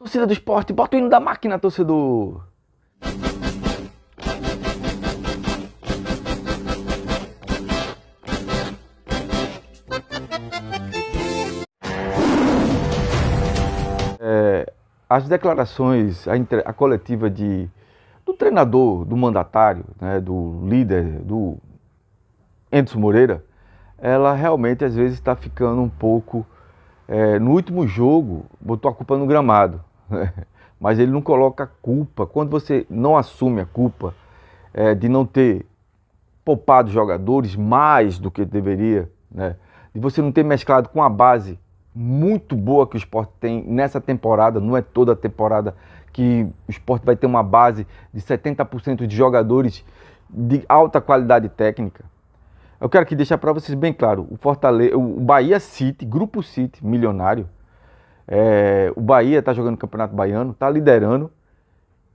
Torcida do Sport, bota o hino da máquina, torcedor. As declarações, a coletiva do treinador, do mandatário, né, do líder, do Anderson Moreira, ela realmente às vezes está ficando um pouco... no último jogo, botou a culpa no gramado, né? Mas ele não coloca a culpa. Quando você não assume a culpa de não ter poupado jogadores mais do que deveria, né? De você não ter mesclado com a base muito boa que o Sport tem nessa temporada, não é toda a temporada que o Sport vai ter uma base de 70% de jogadores de alta qualidade técnica. Eu quero aqui deixar para vocês bem claro, o Bahia City, Grupo City, milionário, o Bahia está jogando o Campeonato Baiano, está liderando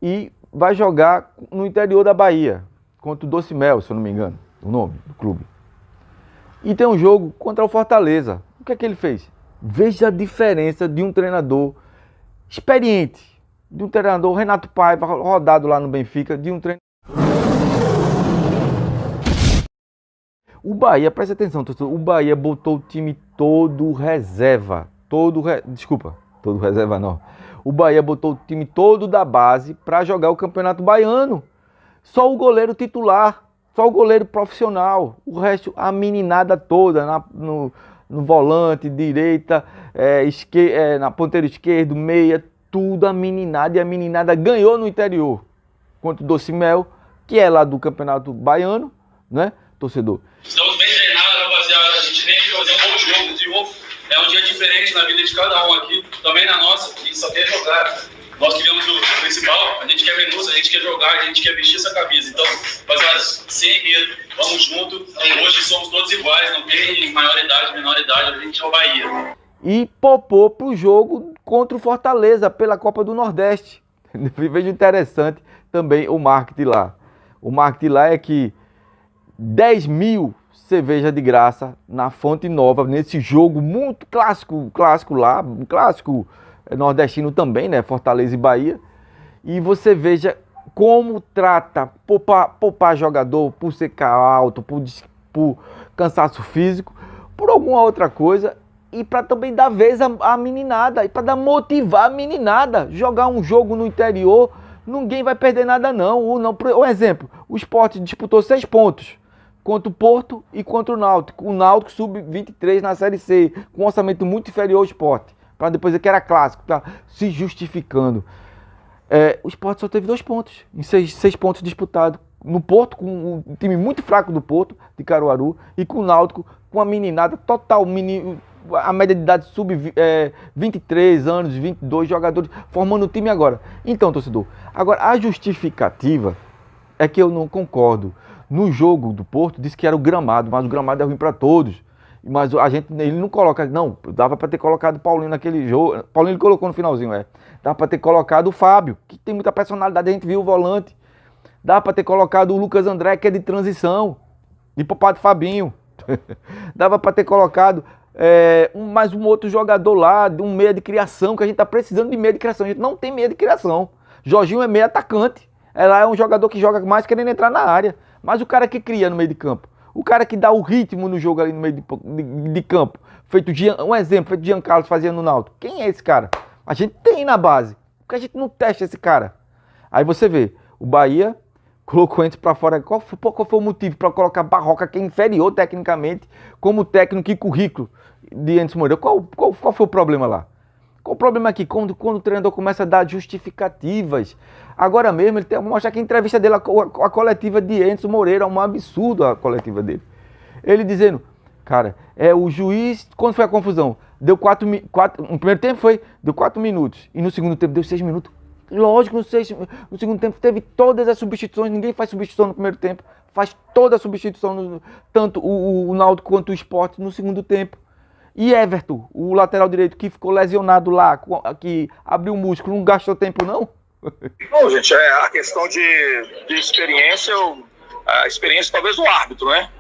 e vai jogar no interior da Bahia, contra o Doce Mel, se eu não me engano, o nome do clube. E tem um jogo contra o Fortaleza. O que é que ele fez? Veja a diferença de um treinador experiente, de um treinador Renato Paiva, rodado lá no Benfica, de um treinador... O Bahia, presta atenção, torcedor, o Bahia botou o time todo reserva. Desculpa, todo reserva não. O Bahia botou o time todo da base para jogar o Campeonato Baiano. Só o goleiro titular, só o goleiro profissional. O resto, a meninada toda no volante, direita, na ponteira esquerdo, meia, tudo a meninada. E a meninada ganhou no interior contra o Doce Mel, que é lá do Campeonato Baiano, né, torcedor? Estamos bem treinados, rapaziada. A gente vem fazer um bom jogo. De novo, é um dia diferente na vida de cada um aqui, também na nossa. A gente só quer jogar. Nós queremos o principal, a gente quer minutos, a gente quer jogar, a gente quer vestir essa camisa. Então, rapaziada, sem medo, vamos junto. Hoje somos todos iguais, não tem maior idade, menor idade, a gente é o Bahia. E popou pro jogo contra o Fortaleza, pela Copa do Nordeste. Vejo interessante também o marketing lá. O marketing lá é que 10 mil cerveja de graça na Fonte Nova, nesse jogo muito clássico lá, clássico nordestino também, né? Fortaleza e Bahia. E você veja como trata poupar jogador por secar alto, por cansaço físico, por alguma outra coisa, e para também dar vez à meninada, e para motivar a meninada. Jogar um jogo no interior, ninguém vai perder nada não. Um exemplo, o Sport disputou 6 pontos contra o Porto e contra o Náutico. O Náutico sub-23 na Série C, com um orçamento muito inferior ao Sport, para depois dizer que era clássico, tá se justificando. O Sport só teve 2 pontos, em 6 pontos disputados. No Porto, com um time muito fraco do Porto, de Caruaru, e com o Náutico, com a meninada total, a média de idade sub-23 anos, 22 jogadores, formando o time agora. Então, torcedor, agora a justificativa é que eu não concordo. No jogo do Porto, disse que era o gramado, mas o gramado é ruim para todos. Mas ele não coloca, não, dava para ter colocado o Paulinho naquele jogo. Paulinho ele colocou no finalzinho, dava para ter colocado o Fábio, que tem muita personalidade, a gente viu o volante. Dava para ter colocado o Lucas André, que é de transição, de poupado Fabinho. Dava para ter colocado mais um outro jogador lá, de um meia de criação, que a gente tá precisando de meia de criação. A gente não tem meia de criação. Jorginho é meia atacante. Ela é um jogador que joga mais querendo entrar na área. Mas o cara que cria no meio de campo, o cara que dá o ritmo no jogo ali no meio de campo, um exemplo, feito Jean Carlos fazia no Náutico. Quem é esse cara? A gente tem na base, porque a gente não testa esse cara. Aí você vê, o Bahia colocou antes para fora. Qual foi o motivo para colocar Barroca, que é inferior tecnicamente, como técnico e currículo de Anderson Moreira? Qual foi o problema lá? Qual o problema aqui? Quando o treinador começa a dar justificativas. Agora mesmo, ele tem que mostrar que a entrevista dele, a coletiva de Anderson Moreira, é um absurdo a coletiva dele. Ele dizendo, cara, o juiz, quando foi a confusão? Deu 4 no primeiro tempo deu 4 minutos. E no segundo tempo deu 6 minutos. Lógico, no segundo tempo teve todas as substituições. Ninguém faz substituição no primeiro tempo. Faz toda a substituição, tanto o Náutico quanto o Sport no segundo tempo. E Everton, o lateral direito que ficou lesionado lá, que abriu o músculo, não gastou tempo não? Bom, gente, a questão de experiência, a experiência talvez do árbitro, né?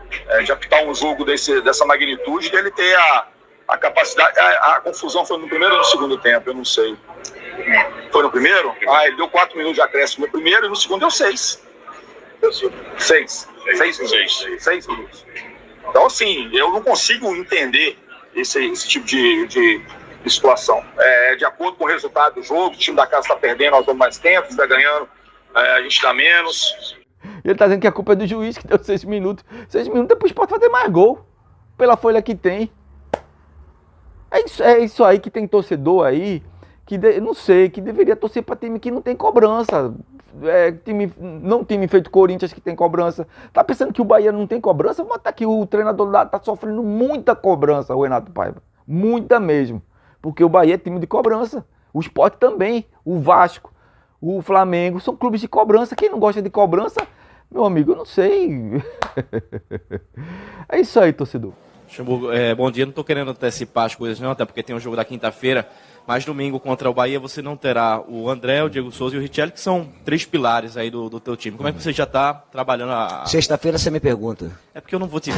De apitar um jogo dessa magnitude, dele ter a capacidade. A confusão foi no primeiro ou no segundo tempo, eu não sei. primeiro? Ah, ele deu 4 minutos de acréscimo no primeiro e no segundo deu 6. 6 minutos. Então, assim, eu não consigo entender esse tipo de situação. De acordo com o resultado do jogo, o time da casa está perdendo, nós damos mais tempo, está ganhando, a gente dá menos. Ele está dizendo que a culpa é do juiz, que deu 6 minutos. 6 minutos é para o Sport fazer mais gol, pela folha que tem. É isso aí que tem torcedor aí, que não sei, que deveria torcer para time que não tem cobrança. Time feito Corinthians que tem cobrança. Tá pensando que o Bahia não tem cobrança? Mas tá aqui, o treinador lá tá sofrendo muita cobrança, o Renato Paiva. Muita mesmo. Porque o Bahia é time de cobrança. O Sport também. O Vasco, o Flamengo são clubes de cobrança. Quem não gosta de cobrança, meu amigo, eu não sei. É isso aí, torcedor. Luxemburgo, bom dia, não estou querendo antecipar as coisas não, até porque tem um jogo da quinta-feira, mas domingo contra o Bahia você não terá o André, o Diego Souza e o Richelli, que são 3 pilares aí do teu time. Como é que você já está trabalhando Sexta-feira você me pergunta. É porque eu não vou te...